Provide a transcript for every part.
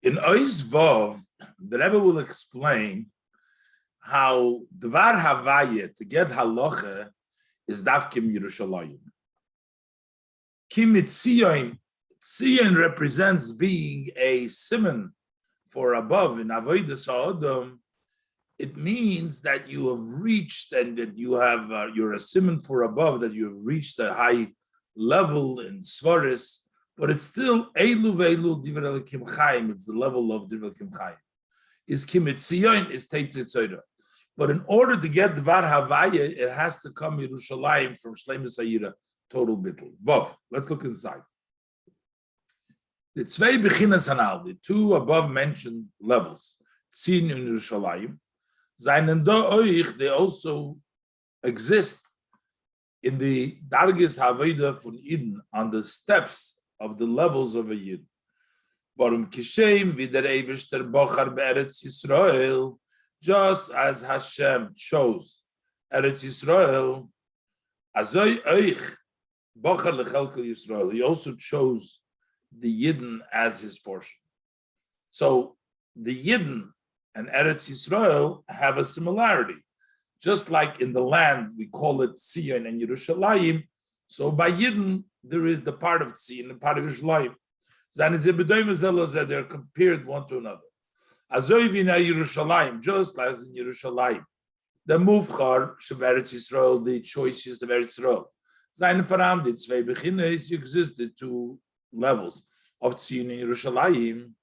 In Ois Vov, the Rebbe will explain how Dvar Havaya, to get halacha, is Davkim Yerushalayim. Kim Tzion represents being a siman for above in Avodah Sa'odom. It means that you have reached and that you have, you're a siman for above, that you have reached a high level in Svaris, but it's still Eilu Ve'elu Divrei Elokim Chaim. It's the level of Divrei Elokim Chaim. Is Kim Tzion is Teitzit Soida. But in order to get Dvar Havaya, it has to come Yerushalayim from Shleimus Hayira, total bittul. Vov. Let's look inside. The Tzvei Bechinas Hanal, the two above mentioned levels, Tzin and Yerushalayim, Zainen Do Oich, they also exist in the Dargis Haveda von Eden, on the steps of the levels of a Yid. Warum Kishem wie der Eibishter Bochar be'Eretz Yisrael, just as Hashem chose Eretz Yisrael, Azoy Oich Bochar lechelkel Yisrael, he also chose the Yidden as his portion. So the Yidden and Eretz Yisrael have a similarity. Just like in the land, we call it Tzion and Yerushalayim. So by Yidden, there is the part of Tzion and part of Yerushalayim. They're compared one to another. Azoivina Yerushalayim, just as in Yerushalayim. The Muvchar, Eretz Yisrael, the choices of Eretz Yisrael. Seine Verandit, zwei Beginnes, existed two levels of Tzion and Yerushalayim.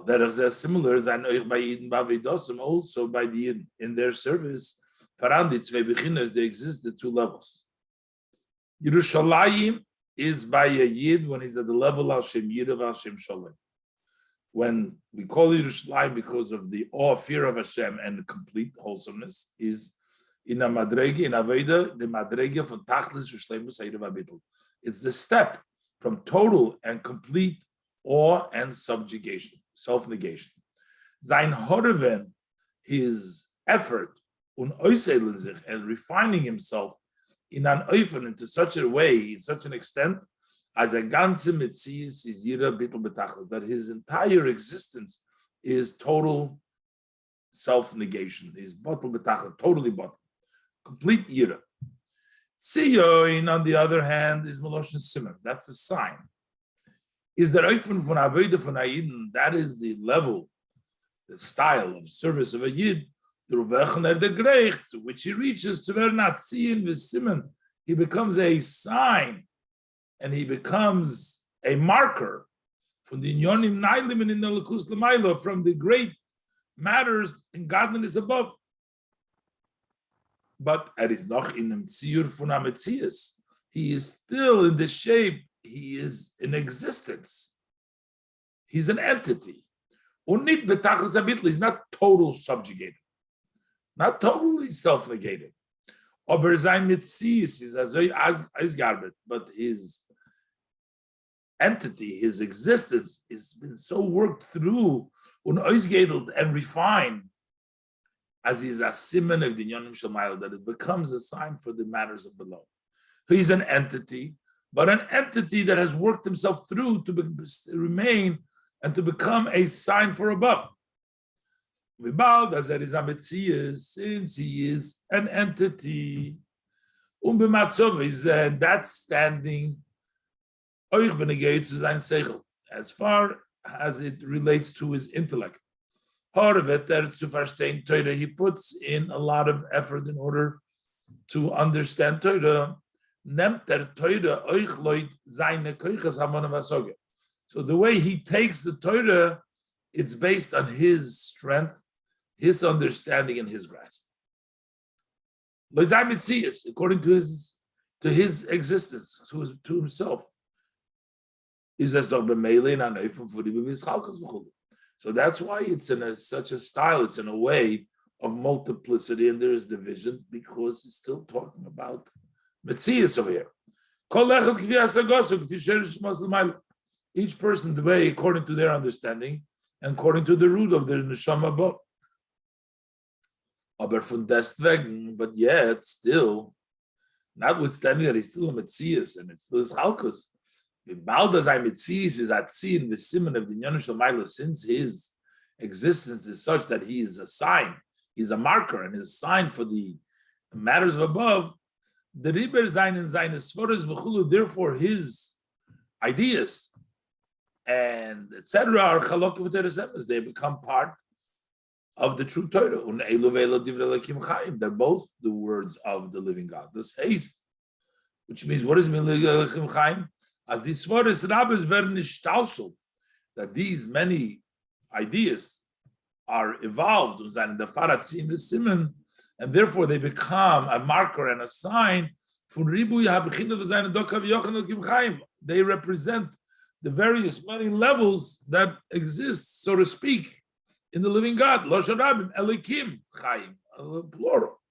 That is similar as I know by Eden Bavidosum, also by the Yidden in their service. Verandit, zwei Beginnes, they existed two levels. Yerushalayim is by a Yid when he's at the level of Shem Yirav Hashem Shalom. When we call Yerushalayim because of the awe, fear of Hashem and the complete wholesomeness, is in a madrege, in Aveda, the madrege von Tachlis V'Shleimus Hayirav HaBittul. It's the step from total and complete awe and subjugation, self-negation. Sein Horeven, his effort, and refining himself in an oifen into such a way, in such an extent, as a ganze mitzias is yira bittul betachlis, that his entire existence is total self-negation. Is bottle betachlis, totally bottle, complete yira. Tzion, on the other hand, is Meloshin Simon. That's a sign. Is that oifen von Aveda von Ayidin? That is the level, the style of service of a Yid. Which he reaches to ver not seeing with Simon, he becomes a sign and he becomes a marker from the Inyonim Nailim and in the Lakus Lamailo, from the great matters in godliness above. But is noch in dem Tziyur von Ametzias, he is still in the shape, he is in existence. He's an entity. He's not total subjugated. Not totally self-negated. Aber sein Metzias is as garbet, but his entity, his existence, has been so worked through and refined as he's a siman of the Yonim Shamayel, that it becomes a sign for the matters of below. He's an entity, but an entity that has worked himself through to remain and to become a sign for above. As there is a Metzias, since he is an entity, is that standing as far as it relates to his intellect. He puts in a lot of effort in order to understand Torah. So the way he takes the Torah, it's based on his strength, his understanding, and his grasp. According to his existence, to himself. So that's why it's in such a style, it's in a way of multiplicity, and there is division, because it's still talking about Metzias over here. Each person the way according to their understanding and according to the root of their neshama above. But yet still, notwithstanding that he's still a Metzias and it's still his Chalkus, is at seen the simon of the Inyan, since his existence is such that he is a sign, he's a marker, and is a sign for the matters of above. The riber zayin and zayin svaras v'chulu. Therefore, his ideas and etc. are chalok v'teresemes. They become part of the true Torah. They're both the words of the living God. This haste, which means what is Lekim Chaim? As these svaras rabbis werden nishtalshel, that these many ideas are evolved in the faratzim the simon, and therefore they become a marker and a sign. They represent the various many levels that exist, so to speak, in the living God. Loshan Rabbim, Elikim, Chaim, plural.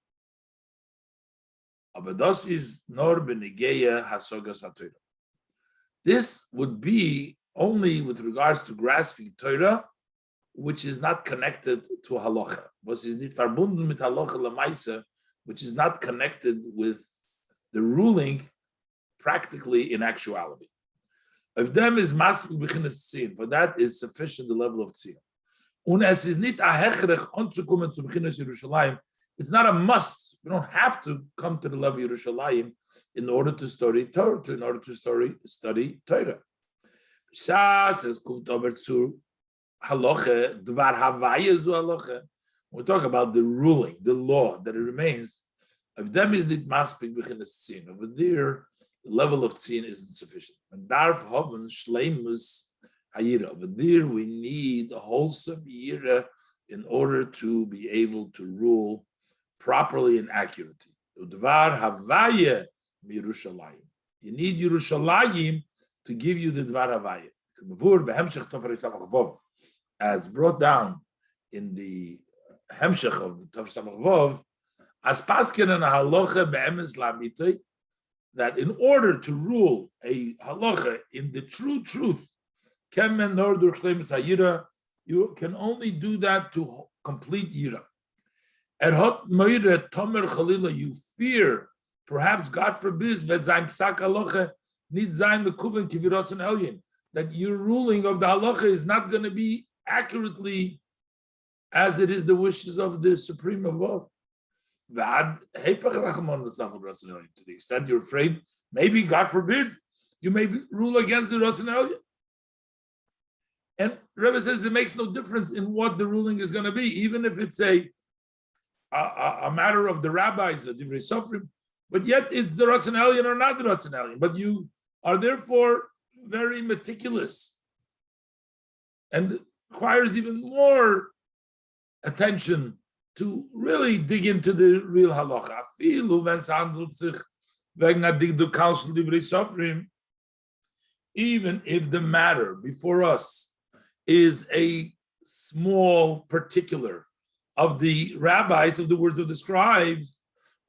Abados is nor benigeya hasogas haTorah. This would be only with regards to grasping Torah, which is not connected to halacha. Was is nicht verbunden mit halacha lemaisa, which is not connected with the ruling practically in actuality. If them is masbuk b'chinas tzin, for that is sufficient the level of tzin. Und es ist nicht a hechrech anzukommen zu b'chinas Yerushalayim. It's not a must. You don't have to come to the level of Yerushalayim in order to study Torah. In order to study Torah. Shas es kommt aber zu halacha dvar havaya zu halacha. We talk about the ruling, the law that it remains. If them is nicht masbuk b'chinas tzin, over there the level of tzin isn't sufficient. And darf haben shleimus hayira. Over there we need a wholesome yira in order to be able to rule properly and accurately. Udvar havaya Yerushalayim. You need Yerushalayim to give you the dvar havaya. As brought down in the hemshech of Tov Samach Vov, as paskin and halacha be'emes la'mitay, that in order to rule a halacha in the true truth, you can only do that to complete yira. You fear, perhaps God forbid, that your ruling of the halacha is not going to be accurately as it is the wishes of the Supreme above. To the extent you're afraid, maybe, God forbid, you may rule against the Rasan Elyon. And Rebbe says it makes no difference in what the ruling is going to be, even if it's a matter of the rabbis, the Divrei Sofrim, but yet it's the Rasan Elyon or not the Rasan Elyon. But you are therefore very meticulous and requires even more attention to really dig into the real halacha. Even if the matter before us is a small particular of the rabbis, of the words of the scribes,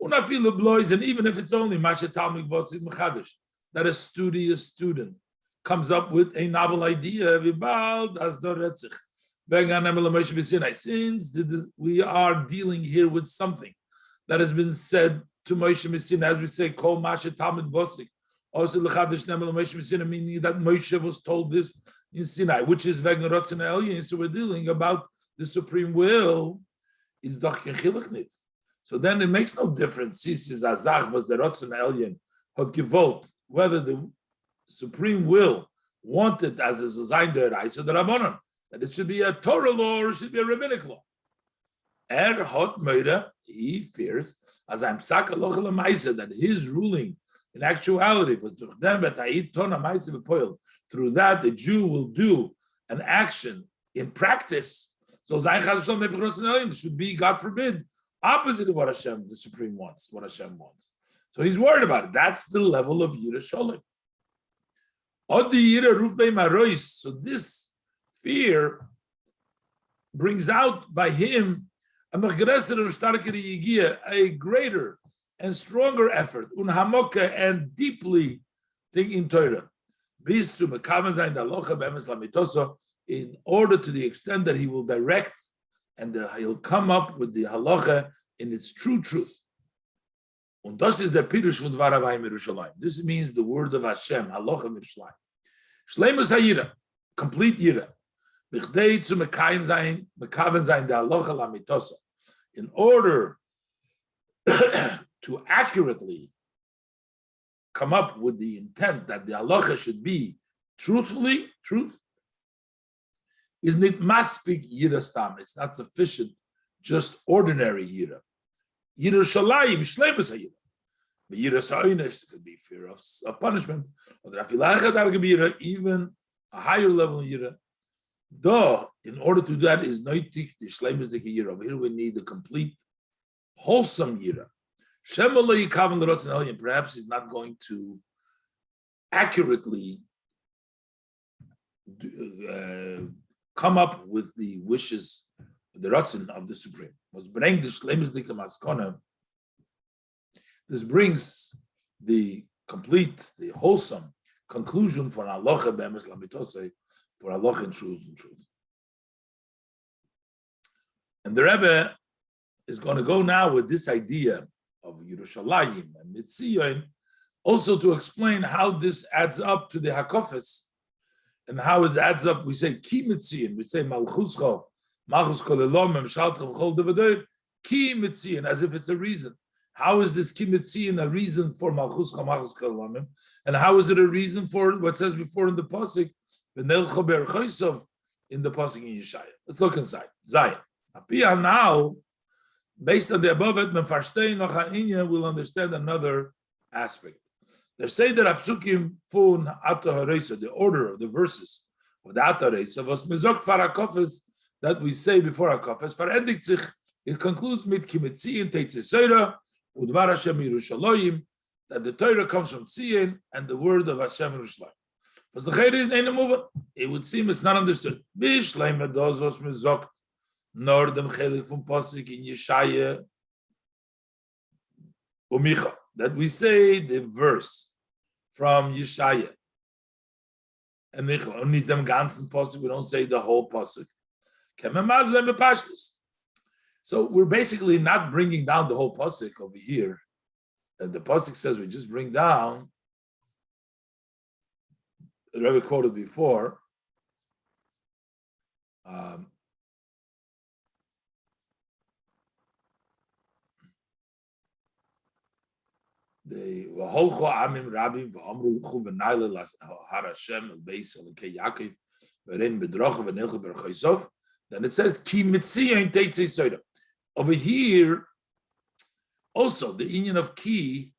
and even if it's only that a studious student comes up with a novel idea, since we are dealing here with something that has been said to Moshe Messina, as we say, Kol Masha Talmud Vosik, also meaning that Moshe was told this in Sinai, which is Wegen Rotzen Elyon. So we're dealing about the supreme will, is doch kein Chiluk nit. So then it makes no difference. Sis Azach was the Rotzen Elyon had gewollt, whether the supreme will wanted as a Zayin De'oraisa the Rabbanon, that it should be a Torah law or it should be a rabbinic law. Hot Meira, he fears, as I'm Psak Aloch Lamaisa, that his ruling in actuality was through that the Jew will do an action in practice. So it should be, God forbid, opposite of what Hashem, the Supreme, wants, what Hashem wants. So he's worried about it. That's the level of Yira Sholem. So this fear brings out by him a greater and stronger effort, and deeply thinking Torah, in order to the extent that he will direct and he'll come up with the halacha in its true truth. This means the word of Hashem, halacha Yerushalayim. Shleimus hayira, complete yira. Bichdei zu mekayim zayin, mekaven zayin de halacha lamitosa. In order to accurately come up with the intent that the halacha should be truth, is nit maspik yira stam. It's not sufficient, just ordinary yira. Yira shalayim shleimus hayira. The yira sa'inish could be fear of punishment, or the afilacha that could be yira, even a higher level yira. Though, in order to do that, is noitik the shleimus de yira. Over here, we need a complete, wholesome yira. Perhaps he's not going to accurately come up with the wishes, the ratzon of the Supreme. This brings the complete, the wholesome conclusion for halacha be'emes lamitose, for halacha in truth. And the Rebbe is going to go now with this idea of Yerushalayim and Mitzion, also to explain how this adds up to the Hakofes, and how it adds up. We say Ki Mitzion, we say Malchuscho, Malchus Kolelom, Memshaltchem Chol Devadoir, Ki Mitzion, as if it's a reason. How is this Ki Mitzion a reason for Malchuscho, Malchus Kolelom? And how is it a reason for what says before in the Pasuk, V'nelcho Ber Choisov, in the Pasuk in Yeshaya? Let's look inside. Zion. Apia now, based on the above, we'll understand another aspect. They say that Apsukim Fun Ato Hareisa, the order of the verses of the Ato Hareisa, was Mezok Farakofes that we say before Hakofes. Verendigt sich, it concludes mit Kimetzi and Teitzeseira, Udvar Hashem Yerushalayim, that the Torah comes from Tzion and the word of Hashem Yerushalayim. But the Chayr is a movement. It would seem it's not understood. Bishleim Medoz was Mezok. Nor dem Chelek from Pasuk in Yeshaya Umicha, that we say the verse from Yeshaya and Micha, only them ganzen Pasuk, we don't say the whole Pasuk. So we're basically not bringing down the whole Pasuk over here. And the Pasuk says we just bring down, the Rebbe quoted before, the Waholcho Amim Rabim V'Amru L'chu V'Naila Har Hashem El Beis Elokei Yaakov V'Rein B'Drocha V'Nilcha B'Rchoisov. Then it says Ki Mitzion Teitzei Soida. Over here, also the union of Ki.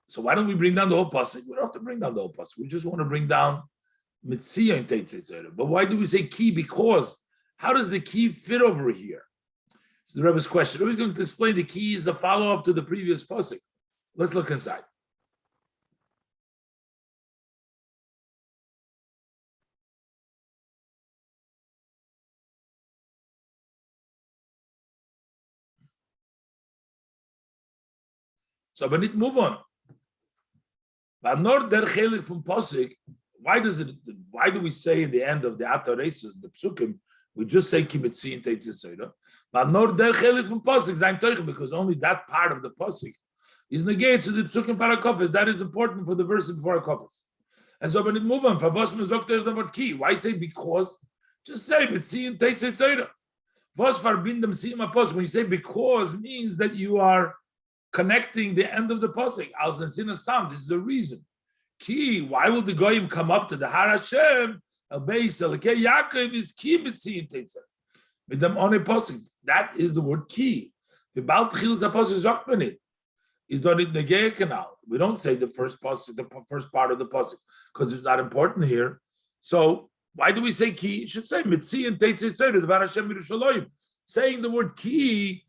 So why don't we bring down the whole pasuk? We don't have to bring down the whole pasuk. We just want to bring down Mitzion Teitzei Soida. But why do we say Ki? Because how does the Ki fit over here? So the Rebbe's question. We're going to explain the Ki is a follow-up to the previous pasuk. Let's look inside. So, but it move on. But not der Chelek from Pasuk. Why do we say in the end of the Ataresis, the Psukim, we just say Kimitzi and Teitzesera? But not der Chelek from Pasuk, Zayin Teuch, because only that part of the Pasuk is negated to the Psukim Parakofis. That is important for the verse before Akofis. And so when it move on, why say because? Just say Mitzi and Teitzesera. When you say because, means that you are connecting the end of the pasuk. This is the reason. Ki, why will the goyim come up to the Har Hashem? El Beis Elokei Yaakov is ki mitziyin teitzer. With them on a pasuk. That is the word ki. The Baal Tchilas HaPasuk sagt man it. Is done in the Negei Canal. We don't say the first pasuk, the first part of the pasuk, because it's not important here. So why do we say ki? It should say mitziyin teitzer the Har Hashem Yerushalayim. Saying the word ki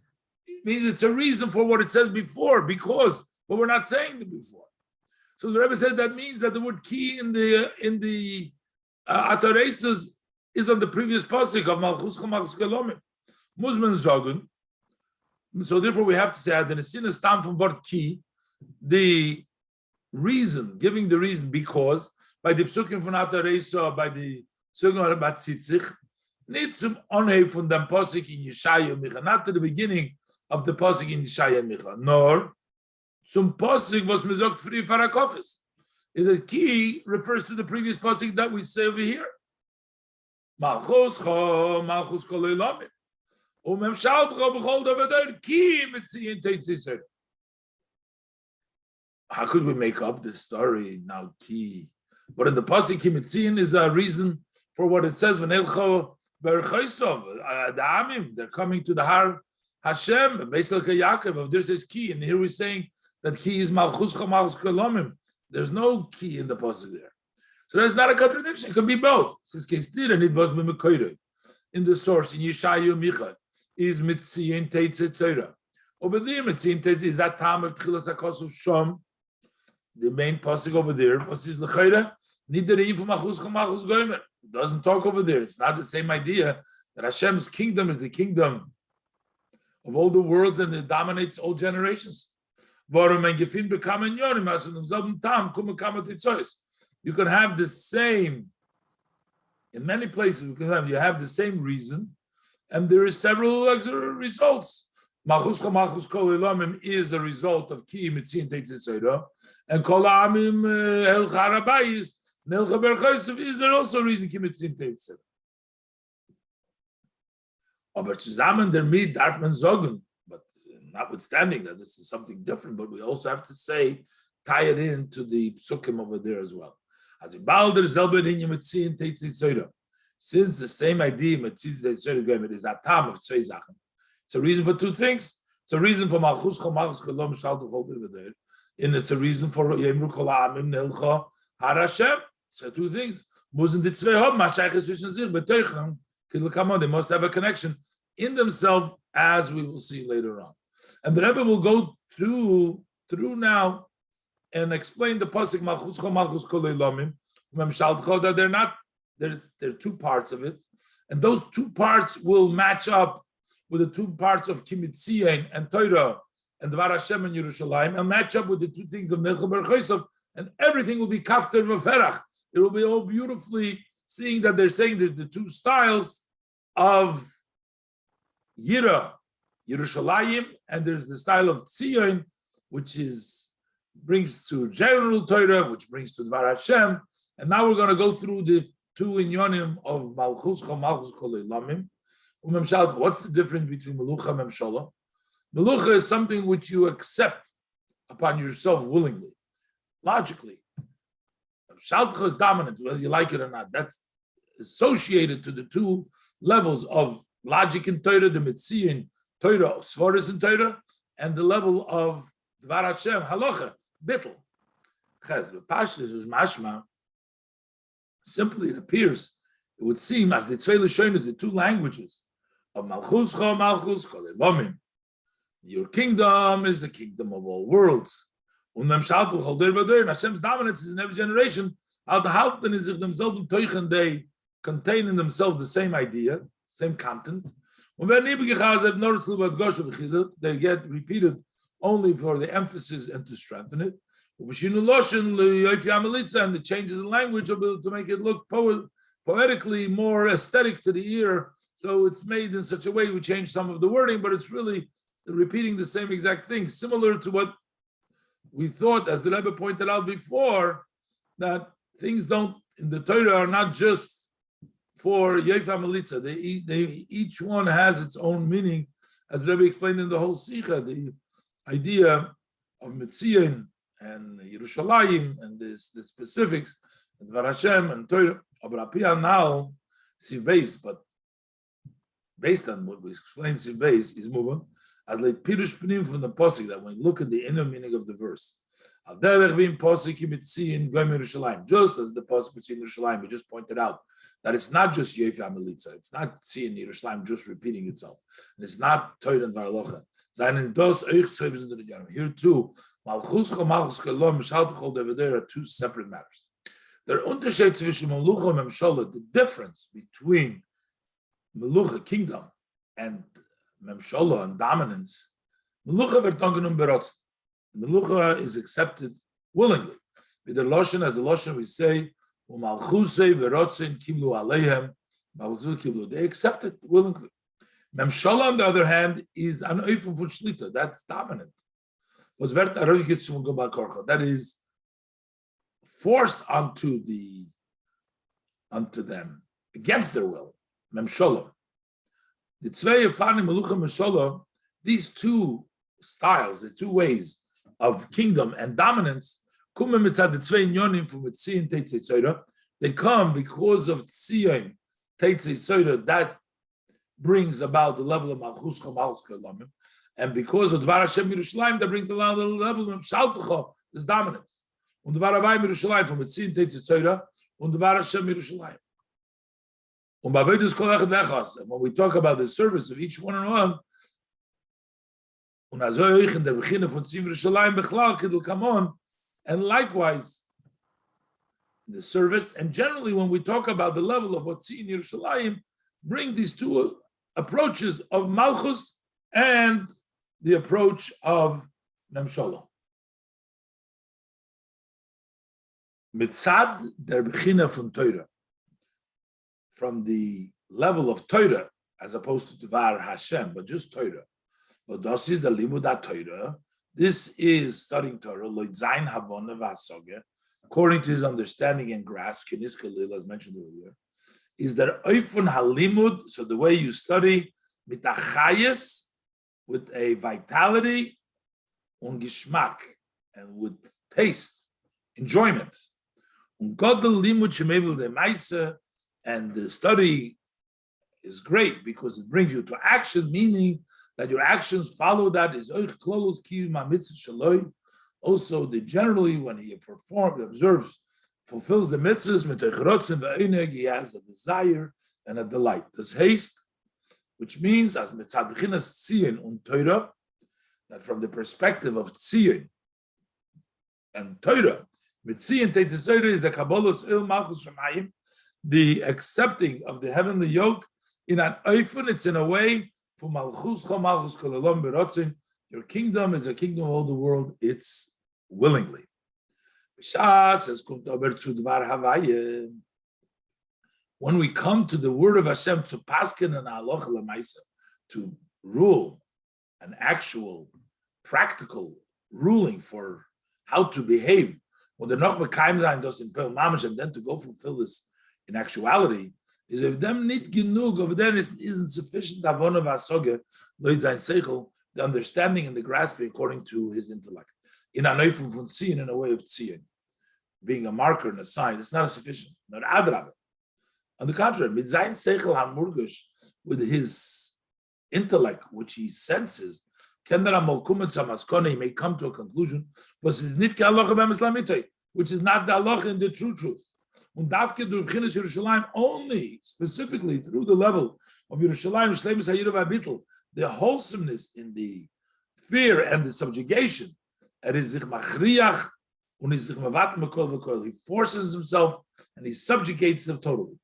means it's a reason for what it says before, because, but we're not saying the before. So the Rebbe said that means that the word ki in the Ataresis is on the previous pasuk of Malchus Kelomim. Muzman Zogun. So therefore we have to say that the Nesina stam from word ki, the reason, giving the reason because, by the psukim from Ataresis, by the psukim about Tzitzich, nicht zum Onheb von dem pasuk in Yeshaya Micha, not to the beginning of the pasuk in Yeshaya Micha, nor zum pasuk was mir sagt früher Farakofis. is that ki refers to the previous pasuk that we say over here. Malchus cho, malchus kol olamim. Umemshaltcha b'chol davar ki mitziyin teitzis. How could we make up this story now? Ki, but in the pasuk ki mitziyin is a reason for what it says. V'nelcha berchaisov, the amim, they're coming to the har Hashem. Beisel Yaakov. This is ki, and here we're saying that ki is malchus cho, malchus kol olamim. There's no ki in the pasuk there. So that's not a contradiction. It can be both. Since and it was in the source in Yeshayahu Micha is mitziyin teitzei Torah. Over there, mitziyin teitzei is that time of tchilas hakosuf shom. The main pasuk over there, what is l'chayra? Nidarim from machus chamachus goymer. It doesn't talk over there. It's not the same idea that Hashem's kingdom is the kingdom of all the worlds and it dominates all generations. You can have the same, in many places you have the same reason, and there is several results. Malchus Chamachus Kol Elamim is a result of Ki Mitzin Teitzesera, and Kol Amim El Charabayis Nelcha Berchaysev is there also a reason Ki Mitzin Teitzesera. Aber zusammen damit darf man sagen, but notwithstanding that this is something different, but we also have to say, tie it into the psukim over there as well. As in Balder Zelber in Mitzin Teitzesera, since the same idea Mitzin Teitzesera is a tam of zwei Sachen. It's a reason for two things. It's a reason for Malchus Chamachus Kolom Shaltu over there, and it's a reason for Yemru Kol Amim Nelcha Har Hashem. So two things. Musen die zwei haben Mashayches zwischen sich beteuchen. They must have a connection in themselves, as we will see later on. And the Rebbe will go through now and explain the pasuk Malchus Chamachus Kol Elamim that they're not. There are two parts of it, and those two parts will match up with the two parts of Kimitziyin and Torah and Dvar Hashem and Yerushalayim, and match up with the two things of Nelcha Berchaysev, and everything will be kafter v'ferach. It will be all beautifully seeing that they're saying there's the two styles of Yerushalayim, and there's the style of Tzion, which brings to general Torah, which brings to Dvar Hashem, and now we're going to go through the two inyonim of Malchus Chamachus Kol Elamim. What's the difference between Melucha and Memshala? Melucha is something which you accept upon yourself willingly, logically. Memshalcha is dominant, whether you like it or not. That's associated to the two levels of logic in Torah, the Mitziyin Torah, Svaris in Torah, and the level of Dvar Hashem, Halacha, Bittel. Ches, Pashtus is mashma. Simply, it appears, it would seem as the Tzvei Lashonos, the two languages of Malchus Cho, Malchus Kol Elamim. Your kingdom is the kingdom of all worlds. And Hashem's dominance is in every generation. They contain in themselves the same idea, same content. They get repeated only for the emphasis and to strengthen it. And the changes in language to make it look poetically more aesthetic to the ear. So it's made in such a way we change some of the wording, but it's really repeating the same exact thing, similar to what we thought, as the Rebbe pointed out before, that things in the Torah are not just for Yefa Melitza. They each one has its own meaning, as the Rebbe explained in the whole sicha, the idea of Mitziyin and Yerushalayim and the specifics, and Dvar Hashem and Torah. Now, Siv but based on what we explained, Siv is moving. As like Pirush Pnim from the pasuk, that when you look at the inner meaning of the verse, just as the pasuk between Yerushalayim, we just pointed out that it's not just Yefa Melitza, it's not Tzion Yerushalayim just repeating itself, and it's not Torah and Varlocha. Here too, Malchus Chamachus Kolom Shaltu there are two separate matters. The difference between Melucha, kingdom, and Memshala, and dominance, Melucha is accepted willingly. With the Lashon, as the Lashon we say, they accept it willingly. Memshala, on the other hand, is an Eifel von Shlita, that's dominant. That is forced onto them against their will. Memsholom. The Tzvei Yefani Melucha Memsholom, these two styles, the two ways of kingdom and dominance, they come because of Tzion Teitzei Soida, that brings about the level of Malchus Chamalchus Kolamim, and because of Dvar Hashem Yerushalayim, that brings the level of Shaltecha, this dominance. Und Dvar Havai Yerushalayim from Tzion Teitzei Soida, und Dvar Hashem Yerushalayim. And when we talk about the service of each one and one, and likewise the service, and generally when we talk about the level of what's in Yerushalayim, bring these two approaches of Malchus and the approach of Memsholah. Mitzad der Bechina von Torah, from the level of Torah, as opposed to Dvar Hashem, but just Torah. But this is the limud Torah. This is studying Torah, loitzayin havona v'hasoge, according to his understanding and grasp, keniska lil, as mentioned earlier, is there oifun halimud, so the way you study, mitachayis, with a vitality, und geschmack, and with taste, enjoyment. Und godel limud shemevil de maisa, and the study is great because it brings you to action, meaning that your actions follow that. Is also, generally when he performs, observes, fulfills the mitzvahs, he has a desire and a delight. This haste, which means as mitzad b'chinas tzion und Torah, that from the perspective of tzion and Torah, mitzion teitzoyra is the kabbalos il malchus shemayim, the accepting of the heavenly yoke in an oifen, it's in a way for malchus chamalchus kolalom berotzin. Your kingdom is a kingdom of all the world. It's willingly. When we come to the word of Hashem to paskin and halacha lemaisa, to rule an actual, practical ruling for how to behave, when the noch mekayim zayin dos in pel mamash, and then to go fulfill this in actuality, is if them nit genug, over there isn't sufficient avona v'asoge, loid zayin seichel, the understanding and the grasping according to his intellect. In a neufum von tzion, in a way of tzion, being a marker and a sign, it's not sufficient. Not adrabe. On the contrary, mit zayin seichel hamurgush, with his intellect, which he senses, he may come to a conclusion, which is not the halacha in the true truth. Only specifically through the level of Yerushalayim, the wholesomeness in the fear and the subjugation, he forces himself and he subjugates himself totally.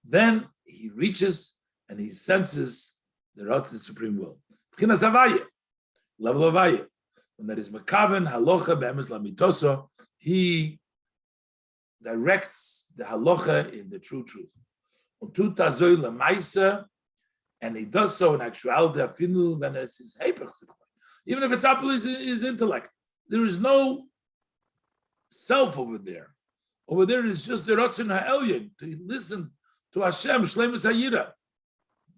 Then he reaches and he senses the supreme will. Level of Vayetze. When that is makaven halacha be'emes lamitoso, he directs the halacha in the true truth. And he does so in actuality, when it's his even if it's up his intellect. There is no self over there. Over there is just the Ratzon Ha'elyon, to listen to Hashem, Shleimus Hayira.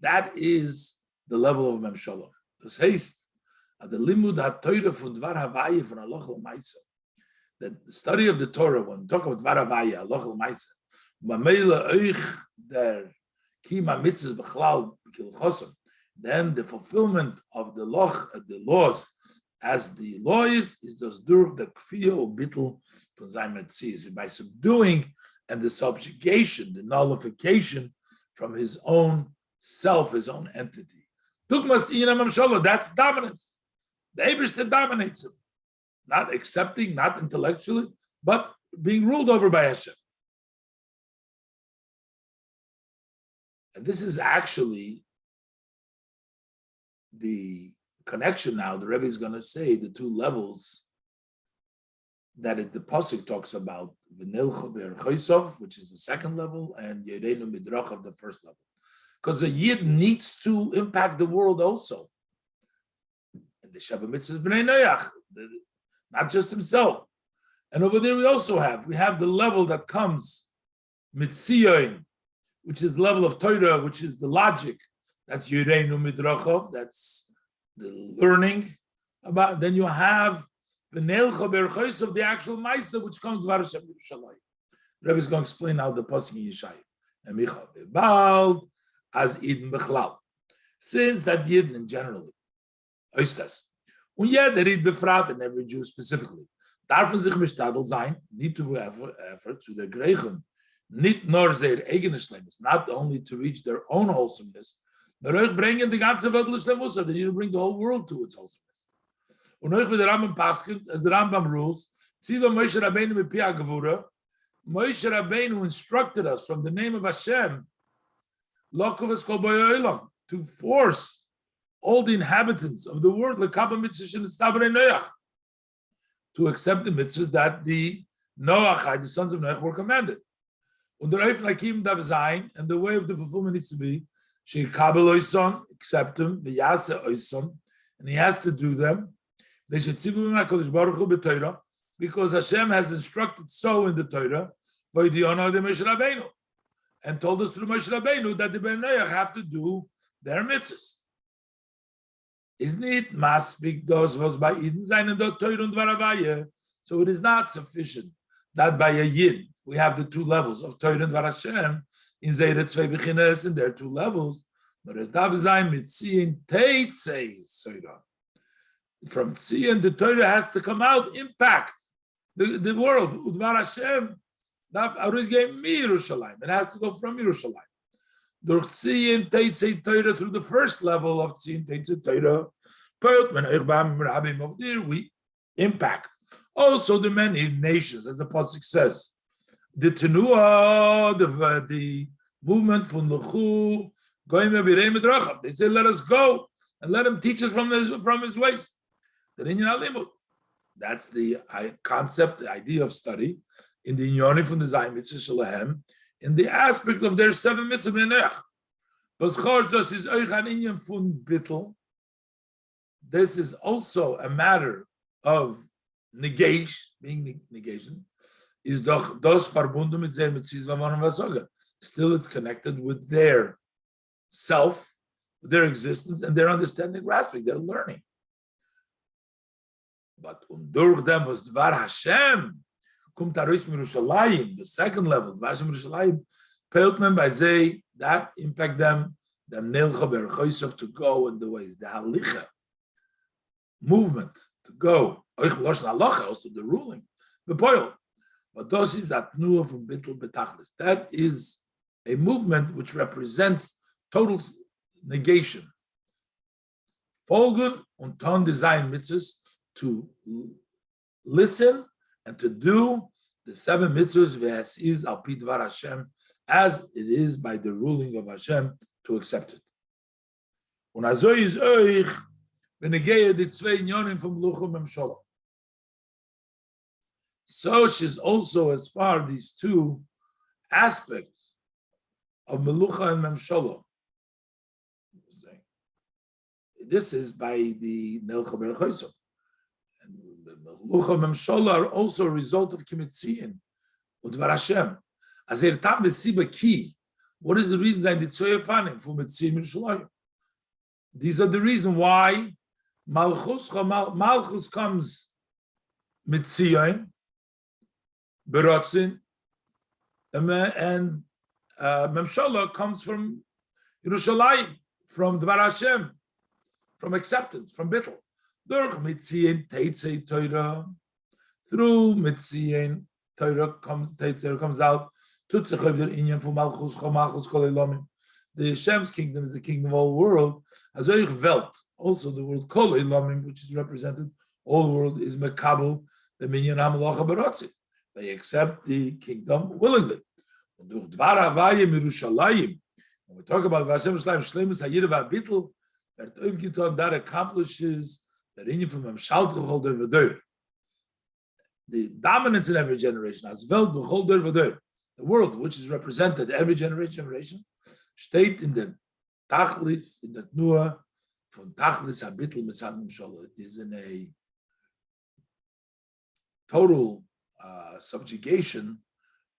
That is the level of Memsholah. This haste, the limud ha-Torah from Dvar Havaya from Halacha L'Maisa. The study of the Torah, when we talk about Dvar Havaya, Halacha L'Maisa, Mamela Oich der Kima Mitzvahs B'chlal B'kilchosim, then the fulfillment of the laws, as the law is just dur the kfiyah or bittul from Zaymet, by subduing and the subjugation, the nullification from his own self, his own entity. That's dominance. The Eibishter dominates him, not accepting, not intellectually, but being ruled over by Hashem. And this is actually the connection now. The Rebbe is going to say the two levels that the Pasuk talks about, V'nilchu b'erchoisov, which is the second level, and Yereinu midrachav, the first level. Because a Yid needs to impact the world also. And the Shabbat Mitzvah is B'nai Noach. not just himself. And over there we have the level that comes mitzion, which is the level of Torah, which is the logic. That's Yireinu Midrachov, that's the learning about. Then you have the Neilcha Berchos of the actual Maisa, which comes Dvar Hashem Yerushalayim. The Rebbe is going to explain how the pasuk in Yeshaya. And Micha Bebald as Eden Bechlal. Since that Yidden generally, Oistas, und jeder Yid befragt, and every Jew specifically, darf sich mishtadel sein, need to have effort to the Griechen, nicht nur their eigene Schlemmes, not only to reach their own wholesomeness, but auch bringen die ganze Welt Schlemmus, they need to bring the whole world to its wholesomeness. Und euch with the Rambam Paschent, as the Rambam rules, Tziva Moshe Rabbeinu mit Pia Gevura, Moshe Rabbeinu instructed us from the name of Hashem, Lokavas Kol Boyo Olam, to force all the inhabitants of the world, to accept the mitzvahs that the Noach, the sons of Noach, were commanded. And the way of the fulfillment needs to be, accept them, and he has to do them. Because Hashem has instructed so in the Torah, and told us through Moshe Rabbeinu that the Ben Noach have to do their mitzvahs. Isn't it maspik dos was by Eden sein and dort Torah und Varavaya? So it is not sufficient that by a Yid we have the two levels of Torah and Var Hashem in Zayre Tzvei B'chines, and there are two levels. But as Dav Zayin mit Tziyin Teitzei Torah, from Tziyin the Torah has to come out, impact the world. Udvar Hashem Dav Aruz Gei Mi Yerushalayim. It has to go from Yerushalayim. Durch Tziyin Teitzei Torah, through the first level of Tziyin Teitzei Torah, we impact also the many nations, as the pasuk says. The Tenua, the movement from Lechu, going Virei Midracham. They say, let us go and let him teach us from his ways. That's the concept, the idea of study in the Inyoni from the Zayim Mitzvah Shalahem, in the aspect of their 7 mitzvah b'nei. This is also a matter of negation, being negation. Is doch das verbunden mit sehr mitzvah vasoga. Still, it's connected with their self, their existence, and their understanding, grasping, their learning. But durch them was Dvar Hashem. The second level, by say that impact them to go in the ways, the halicha movement to go, also the ruling, but those is that nur from bittul betachlis. That is a movement which represents total negation. Folgen und ton design mitzvahs, to listen and to do the 7 mitzvahs is al pi dvar Hashem, as it is by the ruling of Hashem, to accept it. Und also is euch benegeya die 2 inyonim vom Luchum Memsholah. So she's also as far these 2 aspects of Melucha and Memsholah. This is by the Nelcha Berchoiso. Melucha Memsholah are also a result of Kimitziin, Udvar Hashem. As tam besiba ki. What is the reason that the Tzoya Fanim for Mitziin Yerushalayim? These are the reason why Malchus comes Mitzion, Berotzin, and Memsholah comes from Yerushalayim, from Dvar Hashem, from acceptance, from Bittul. Durch Mitzion Teitzei Torah, through Mitzion Torah comes out. The Hashem's kingdom is the kingdom of all world. As Welt, also the word Kol Elamim, which is represented, all world is Mekabel, the Minyan HaMalacha Barotzi. They accept the kingdom willingly. When we talk about Vashem Shleim Shleimus Hayir V'Abitl, that accomplishes the Rinyan from Mamshal B'chol Der V'Der. The dominance in every generation, as Welt B'chol Der V'Der, the world which is represented every generation, steht in the Tachlis, in the Tnua, from Tachlis Habitl Mitzad Mamsholah, is in a total subjugation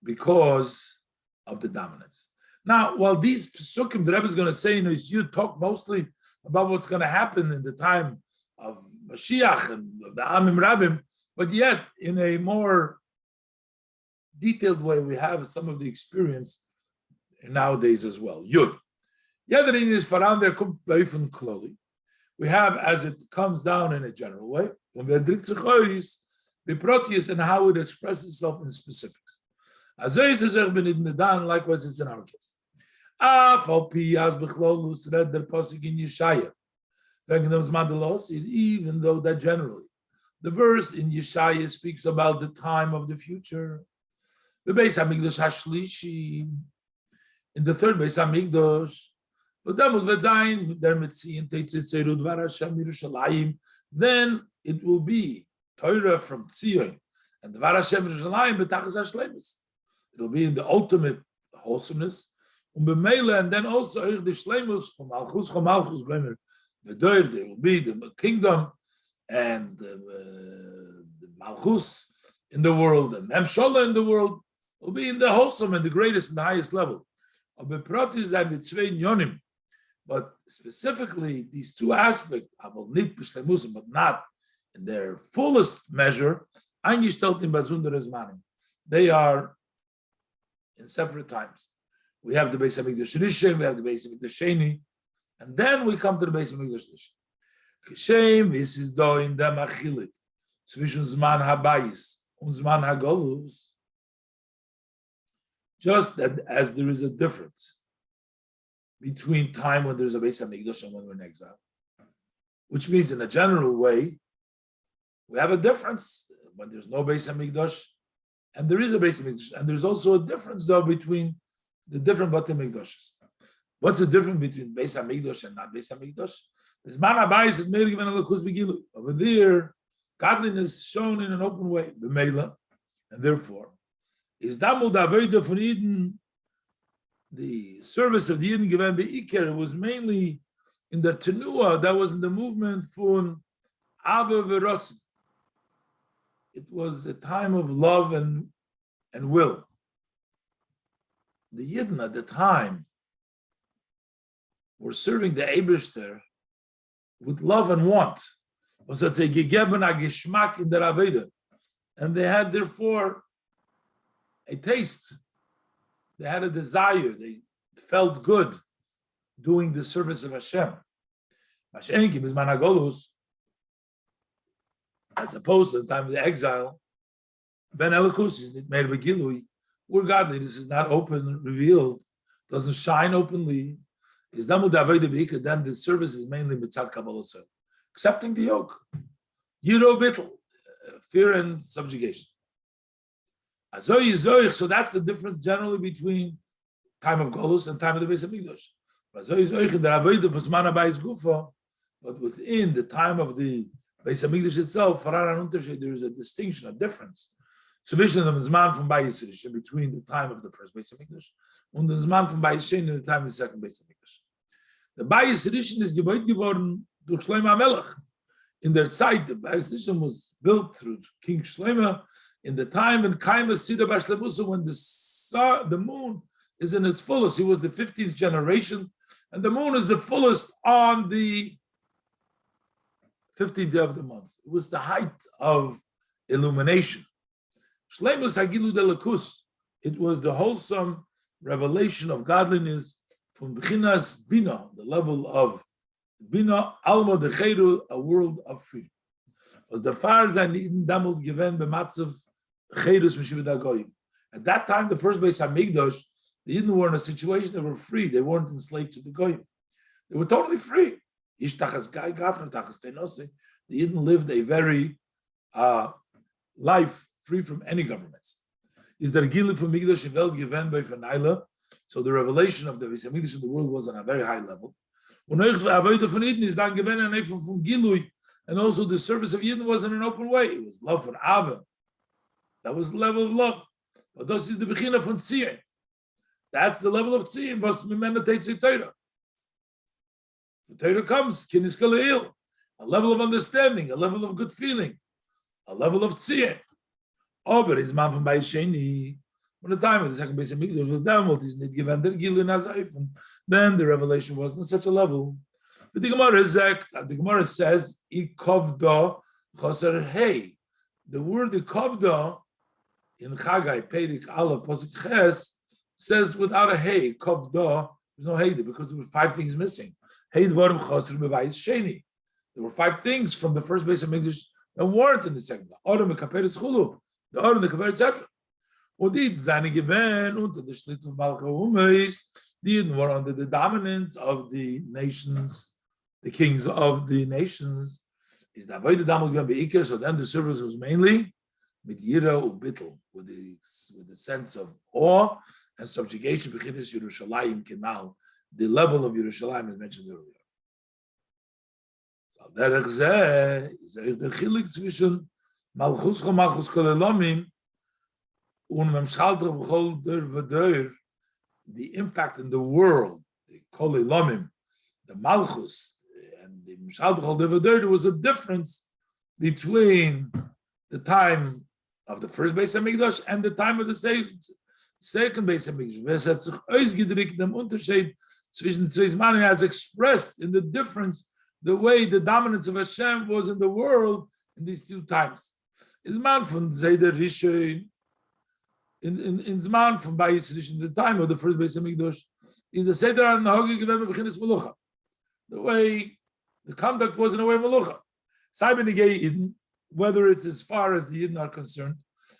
because of the dominance. Now, while these psukim the Rebbe is going to say, you talk mostly about what's going to happen in the time of Mashiach and the Amim Rabbim, but yet in a more detailed way, we have some of the experience nowadays as well. Yud. Yadrin is faran der kommt von kloli. We have as it comes down in a general way, and how it expresses itself in specifics. Likewise, it's in our case. Even though that generally, the verse in Yeshaya speaks about the time of the future. The Beis Hamikdash Hashlishi, in the third Beis Hamikdash, then it will be Torah from Tzion and Dvar Hashem Yerushalayim b'tachas hashleimus. It will be in the ultimate wholesomeness, and then also the shleimus from Malchus Gomer. There will be the kingdom and the Malchus in the world and Memshola in the world will be in the wholesome and the greatest and the highest level. But specifically, these two aspects, but not in their fullest measure, they are in separate times. We have the Beis Hamikdash Rishon, we have the Beis Hamikdash Sheni, and then we come to the Beis Hamikdash Rishon. This is do in the Machilik zwischen Zman Habayis und Zman Hagolus. Just that as there is a difference between time when there's a Beis Hamikdash and when we're in exile, which means in a general way, we have a difference when there's no Beis Hamikdash and there is a Beis Hamikdash, and there's also a difference though between the different Batei Mikdashes. What's the difference between Beis Hamikdash and not Beis Hamikdash? Over there, godliness shown in an open way, and therefore, is Damul Daveda von Eden, the service of the Eden given by Iker, was mainly in the Tenua, that was in the movement from Ava Verotzen. It was a time of love and will. The Yidden at the time were serving the Eibishter with love and want. Was a gegeben a geschmack in der Aveda, and they had therefore a taste. They had a desire. They felt good doing the service of Hashem. As opposed to the time of the exile, Ben Elikus is made of a gilui. We're godly. This is not open, revealed, doesn't shine openly. Is then the service is mainly mitzad kabbalah, accepting the yoke, yiro bittel, fear and subjugation. So that's the difference generally between time of Golus and time of the Beis Hamikdash. But within the time of the Beis Hamikdash itself, there is a distinction, a difference. Between the time of the first Beis Hamikdash and the Zman from Bayis Shein in the time of the second Beis Hamikdash. The Bayis Rishon is gebaut geworden durch Shlomo HaMelech. In their Zeit, the Bayis Rishon was built through King Shlomo in the time in Kaima Sida Bashlemusa, when the moon is in its fullest. He was the 15th generation, and the moon is the fullest on the 15th day of the month. It was the height of illumination. Shleimus Hagilu Delakus. It was the wholesome revelation of godliness from B'chinas Bina, the level of Bina Alma Decheru, a world of freedom. Was the Farzan Eden Damul given b'matzav Cherus Mishivat HaGoyim. At that time, the first Beis Hamikdash, the Eden were in a situation they were free. They weren't enslaved to the Goyim. They were totally free. Ish tachas gai gafra tachas tenose. The Eden lived a very life free from any governments. Is there Gilu from Migdash Shivel given by Fanaila? So the revelation of the Beis Hamikdash in the world was on a very high level. Avodah von Eden is then given an Eifel from Gilui, and also the service of Eden was in an open way. It was love for Ava. That was the level of love. But this is the beginning from Tzion. That's the level of Tzion. Was Mimena Teitze Torah. The Torah comes, Kinis Kaleil, a level of understanding, a level of good feeling, a level of Tzion. Aber his man from Bayis Sheni, when the time of the second base of Mikdash was downward, he's not given the Gilin Azayfim. Then the revelation wasn't such a level. But the Gemara says, Ikovda Choser Hey. The word Ikovda in Chagai, Perik Aleph, Pasuk Ches, says without a Hey, Kovda, there's no Hey there because there were 5 things missing. Hey Dvarim Choser Bebayis Sheni. There were 5 things from the first base of Mikdash that weren't in the second. Odom Kaperes Chulu, the Odom, the Kaper, etc. Und die seine Gewinn unter der Schlitz von Malcha Umeis, die were under the dominance of the nations, the kings of the nations. Is that way the Damal Gewinn Beikir? So then the service was mainly mit Yira Ubittel, with the sense of awe and subjugation. Bechinis Yerushalayim Kenal, the level of Yerushalayim is mentioned earlier. So derech zeh is der Chilik zwischen Malchus Malchus Kolelomim. The impact in the world, the Kol Elamim, the Malchus, and the Mishal B'chol Dervader, there was a difference between the time of the first Beis HaMikdash and the time of the second Beis HaMikdash. Has expressed in the difference the way the dominance of Hashem was in the world in these 2 times. Is man from Zayder Rishon in Zman from Bayis Rishon, the time of the first Beis HaMikdash, is the Seder HaNahogi Gevem B'chinas Melucha. The way the conduct was in a way Melucha. Saiben Negei Eden, whether it's as far as the Eden are concerned,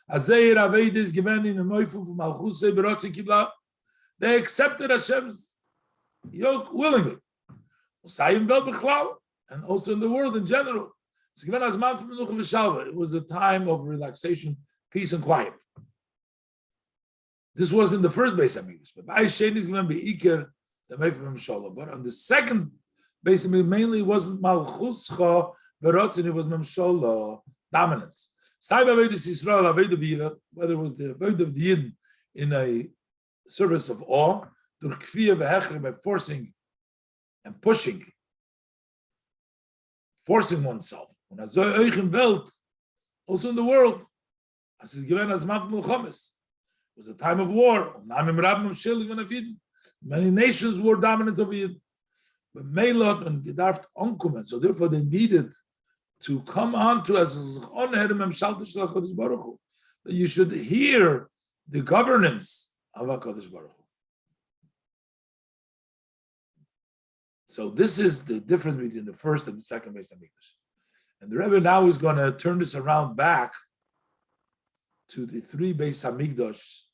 Azeir Aveidis given in a Moifu from Malchusei Berotzi Kibla, they accepted Hashem's yoke willingly. Usayim Bel B'chlal, and also in the world in general. It was a time of relaxation, peace, and quiet. This was in the first Beis HaMikdash, but Bayis Sheni is going to be Iker, the Meifim Memshola. But on the second Beis HaMikdash, mainly wasn't Malchuscha, Berotzin, it was Memshola, dominance. Saib Avedis Yisrael, Aved Bira, whether it was the Aved of the Yidden in a service of awe, durch Kfiyah Vehecher, by forcing and pushing, forcing oneself. Und so euch in Welt, also in the world, as is given as Mount Mulchamis. It was a time of war. Many nations were dominant over Yidden. But Melot and Gedarft onkommen, so therefore they needed to come on to as that you should hear the governance of HaKadosh Baruch Hu. So this is the difference between the first and the second Beis HaMikdash. And the Rebbe now is going to turn this around back to the 3 Beis HaMikdash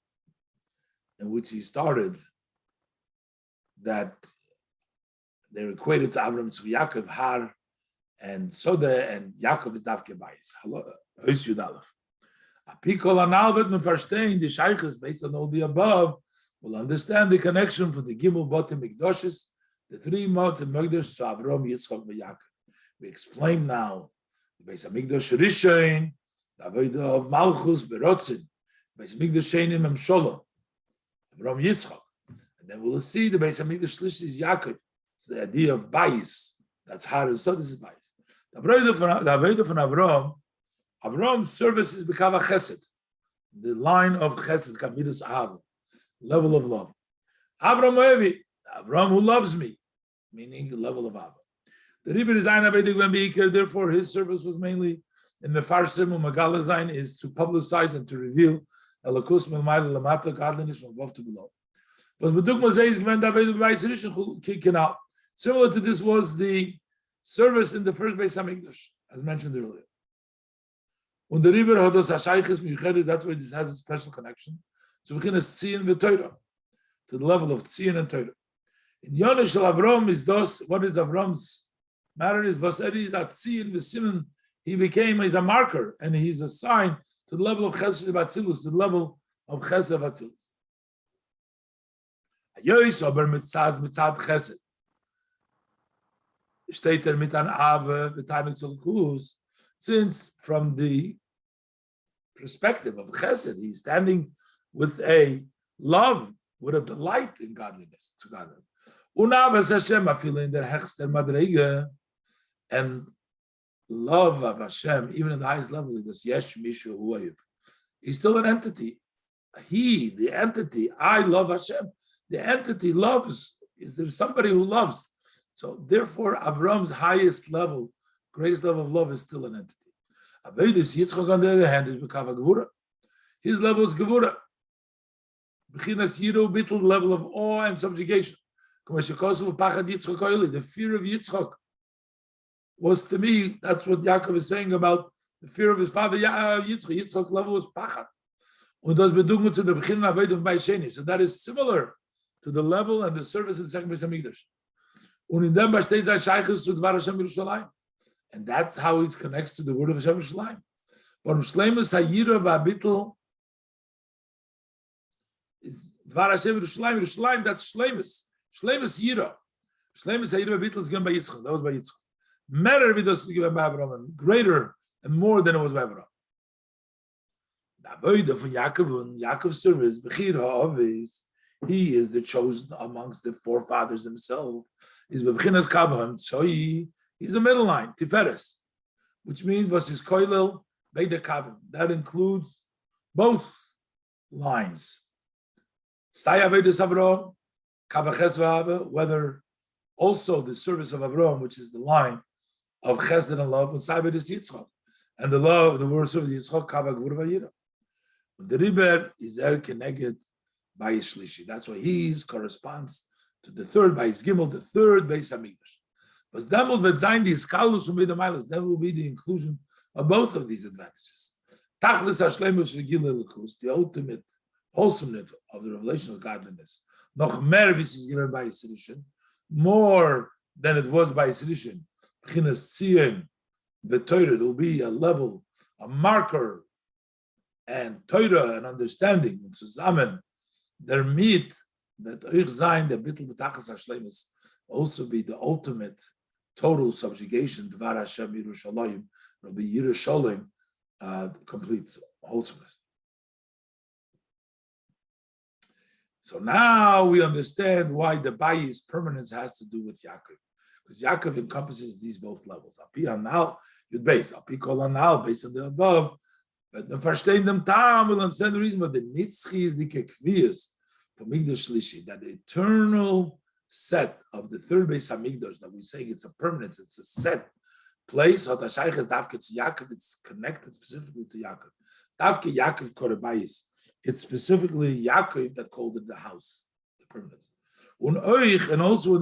in which he started, that they're equated to Avram, to Yaakov, Har, and Soda, and Yaakov is Davke Bayis. Ois Yud Aleph. Apikol Anal wird man verstehen, the Sheiches, based on all the above, will understand the connection for the Gimel Botim Mikdoshes, the 3 Botim Mikdash to Avram, Yitzchak, and Yaakov. We explain now the Beis HaMikdash Rishon, the Avodah of Malchus, Berotzin, Beis HaMikdash Sheni Memshola, Avram, Yitzchak. And then we'll see the Beis HaMikdash Shlish is Yaakov. It's the idea of Bayis. That's how so this is Bayis. The Avodah from Avram's service is B'kava Chesed, the line of Chesed, Kamidus Ahava, level of love. Avram who loves me, meaning the level of Ahava. The Rebbe is Ein Avedig Ben Beikir, therefore his service was mainly in the Farsim Magala Zayin is to publicize and to reveal Elokus Melmaila Lamata, godliness from above to below. But Bedugma Zeiz Gven David Bayis Rishon kicking out. Similar to this was the service in the first Beis HaMikdash, as mentioned earlier. Und der Rebbe Hodos HaShayches Miyuchedet, that's why this has a special connection. So we can see in the Torah, to the level of Tzion and Torah. In Yonesh Shel Avram is those, what is Avram's matter is, Vaseri is at Tzion V'Simen, he became, he's a marker, and he's a sign to the level of Chesed Batzilus, to the level of Chesed Batzilus. Ayois aber mitzaz mitzad Chesed. Steht mit an Ave, beteiligt zum Kuz, since from the perspective of Chesed, he's standing with a love, with a delight in godliness, to godliness. Unavas Hashem, I feel in der Hechster Madrege, and love of Hashem, even in the highest level, is Yesh Mishu Huayib. He's still an entity. He, the entity, I love Hashem. The entity loves. Is there somebody who loves? So therefore, Avram's highest level, greatest level of love is still an entity. Avedis Yitzchak, on the other hand, is Bekava Gevura. His level is Gevura. Bechinas Yiru Bittul, level of awe and subjugation. The fear of Yitzchak was, to me, that's what Yaakov is saying about the fear of his father Yitzchak. Yitzchak's level was Pachad. So that is similar to the level and the service in the second Beis Hamikdash. And that's how it connects to the word of Hashem Yerushalayim. But is Dvar Hashem Yerushalayim, that's Shleimus. Shleimus Yira. Shleimus Hayira Bittul is given by Yitzchak. That was by Yitzchak. Matter if it was given by Abraham, greater and more than it was by Abraham. The avodah for Yaakov and Yaakov's service, Bechira Avis, he is the chosen amongst the forefathers themselves. Is Bechinas Kavahim, so he's the middle line, Tiferes, which means was his koilel beide kavim. That includes both lines. Saya Vedas Avram, Kavaches V'Ava, whether also the service of Avram, which is the line of Chesed and love, and Saya Vedas Yitzchak, and the love of the word of Yitzchak, Kavah Gvur Vayira. The Riber is Keneged by his Shlishi. That's why he corresponds to the third by his Gimel, the third Beis Hamikdash. But then will be the inclusion of both of these advantages. The ultimate wholesomeness of the revelation of godliness. Noch mehr is given by his sedition, more than it was by his sedition. The Torah, it will be a level, a marker, and Torah and understanding, zusammen, their meat, that euch sein, der Bittel B'tachas HaShleimus, also be the ultimate total subjugation, Dvar Hashem Yerushalayim, Rabbi Yerushalayim, complete wholesomeness. So now we understand why the Bayi's permanence has to do with Yaakov. Because Yaakov encompasses these both levels. Api Anal, Yud Beis, Api Kol Anal, based on the above. But the verstehen them Tam will understand the reason, but the Nitzchi is the Kekvias, from Migdash Shlishi, that the eternal set of the third Beis Hamikdash that we say it's a permanent, it's a set place. It's connected specifically to Yaakov. Davke Yaakov Korebayis. It's specifically Yaakov that called it the house, the permanence. And also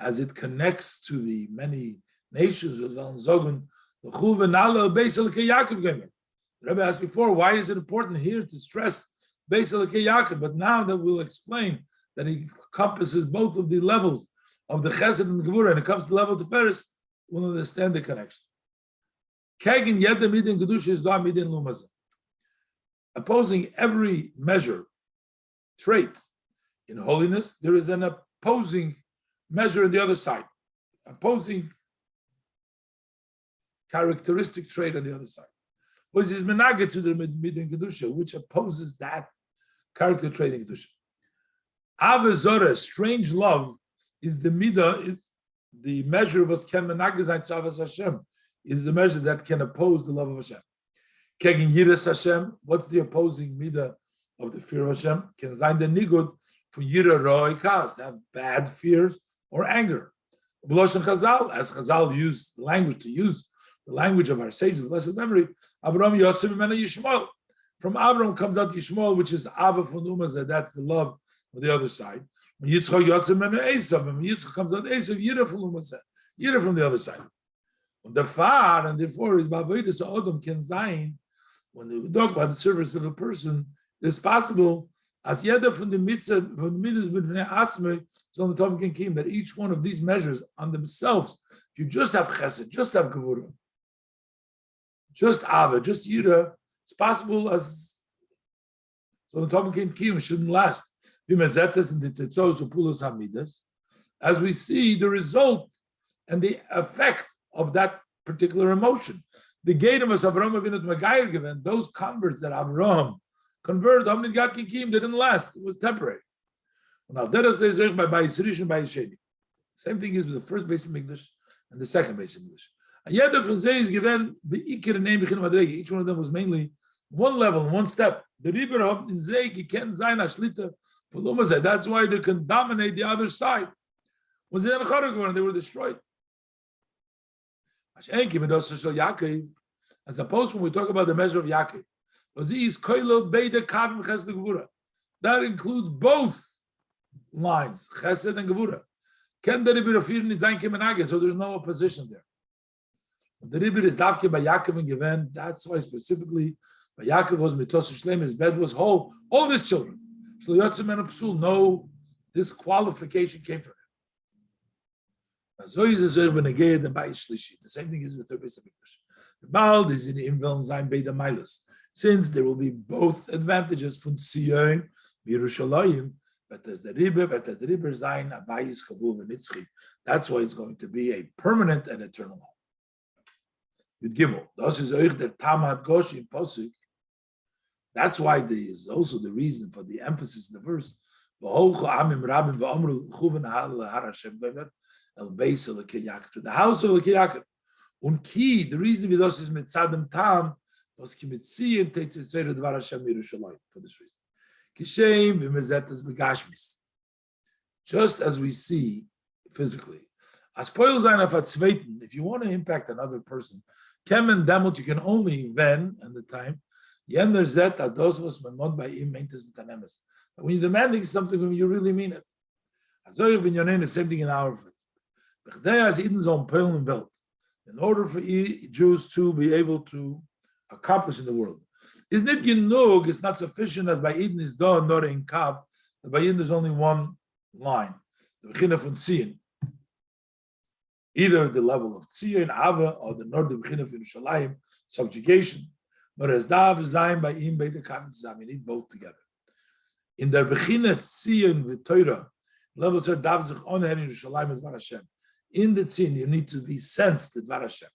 as it connects to the many nations of Zogun, the Rebbe asked before, why is it important here to stress Beis Elokei Yaakov? But now that we'll explain that he encompasses both of the levels of the Chesed and the Gevurah, and it comes to the level of Tiferes, we'll understand the connection. Opposing every measure, trait in holiness, there is an opposing measure on the other side, opposing characteristic trait on the other side. Which is menaged to the midin kedusha, which opposes that character trait in kedusha. Avezora, strange love, is the midah, is the measure of us ken menaged tzavas Hashem, is the measure that can oppose the love of Hashem. Kegin yiras Hashem, what's the opposing midah of the fear of Hashem? Can zayin the nigud for yira roi kas, to have bad fears or anger. B'loshen Chazal, as Chazal used the language to use. The language of our sages of blessed memory, Abraham Yotzim Mimena Yishmael. From Abraham comes out Yishmael, which is Abba from Umazah, that's the love of the other side. When Yitzchak Yotzim Mimena Esav, and when Yitzchak comes out Esav, Yira from Umazah, Yira from the other side. The far, and therefore is Bavaydas Odom Ken Zayin, when we talk about the service of a person, it's possible, as Yeda from the mitzvah, from the mitzvah between Atzmei, so on the top can came that each one of these measures on themselves, if you just have Chesed, just have Gevurah, just Ava, just Yira, it's possible as so the Talmud Kim shouldn't last. As we see the result and the effect of that particular emotion. The gate of Avraham Avinu Magayer given, those converts that Avraham converted, they didn't last, it was temporary. Same thing is with the first Beis Hamikdash and the second Beis Hamikdash. And yet, the Fazeh is given the Iker name Bechin Madrege. Each one of them was mainly one level, one step. The Riber in Zeig, he can't Zayin Ashlita for Lumazeh. That's why they can dominate the other side. When they were destroyed. As opposed when we talk about the measure of Yaakov. That includes both lines, Chesed and Gevura. So there's no opposition there. The Ribir is Davke by Yaakov and Geven. That's why specifically by Yaakov was Mitos Shlem, his bed was whole. All of his children. No disqualification came from him. The same thing is with the Beis Hamikdash. Since there will be both advantages from Tzion, Yerushalayim, but as the Ribber Zayin Abayis Kabul and Nitzchi, that's why it's going to be a permanent and eternal home. Yud Gimel. Das is euch der Tamad Gosh in Posuk. That's why there is also the reason for the emphasis in the verse. To the house of Yaakov. Und ki, the reason we das is mit Tzadam Tam, was ki mit Zion tetzesere Dvar Hashem Yerushalayim, for this reason. Kishem v'mezetas begashmis. Just as we see physically. As poil zayin af atzveiten, if you want to impact another person, kem and demot, you can only then, and the time, yender zet ados was memod by im meintes mitanemes. When you're demanding something, when you really mean it. Azoy v'nyonein, the same thing in our faith. In order for Jews to be able to accomplish in the world. Is not genug, it's not sufficient as by Eden is done, not in Kav, that by Eden there's only one line, the Bechina from Tzion. Either the level of Tzion, Ava, or the northern Bechina of Yerushalayim, subjugation. But as Dav is Zayin by Im by the Kav Tzam, you need both together. In the Bechina Tzion with Torah, levels are Dav Zich on Yerushalayim and Dvar Hashem. In the Tzion, you need to be sensed at Dvar Hashem.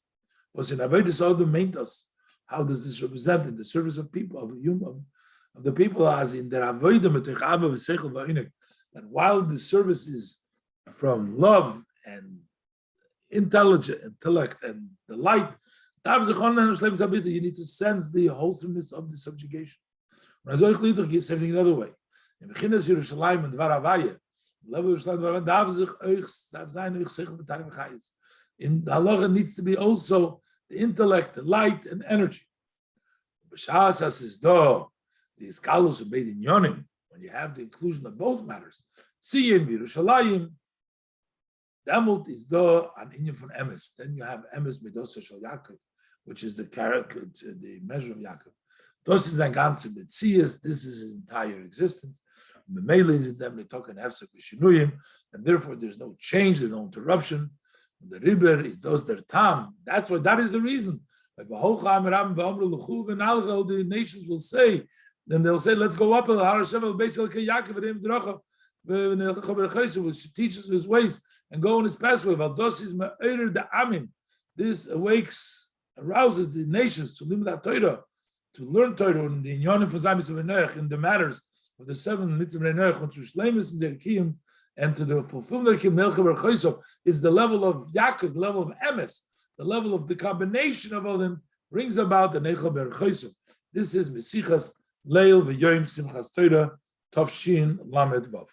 Because in Avodas Odom Meintos, how does this represent in the service of people, of the people, as in their Avodah Metech Ava V'Seichel V'Oinek, that while the service is from love and intellect and the light, you need to sense the wholesomeness of the subjugation. Same thing another way. In Bechinas Yerushalayim and Dvar Havaya, level of in the halacha needs to be also the intellect, the light, and energy. When you have the inclusion of both matters, Tzion, Yerushalayim, Demut is do an inyan from emes. Then you have emes midosa shel Yaakov, which is the character, the measure of Yaakov. Das is ein ganze Metzias. This is his entire existence. The Mele is in them. They talk in hefsek v'shinuyim, and therefore there's no change, there's no interruption. The riber is those their tam. That's why that is the reason. The nations will say, then they'll say, let's go up al Har Hashem al Beis Elkei Yaakov v'Reim D'Rochav v'Nechaber which teaches his ways and go in his pathway. This awakes, arouses the nations to limit Torah, to learn Torah in the in the matters of the 7 mitzvah Noach, and to the fulfillment of is the level of Yaakov, the level of Emes, the level of the combination of all them brings about the Nechel Ber Chosov. This is Mesichas Leil V'Yoyim Simchas Torah Tavshin Lamed Vav.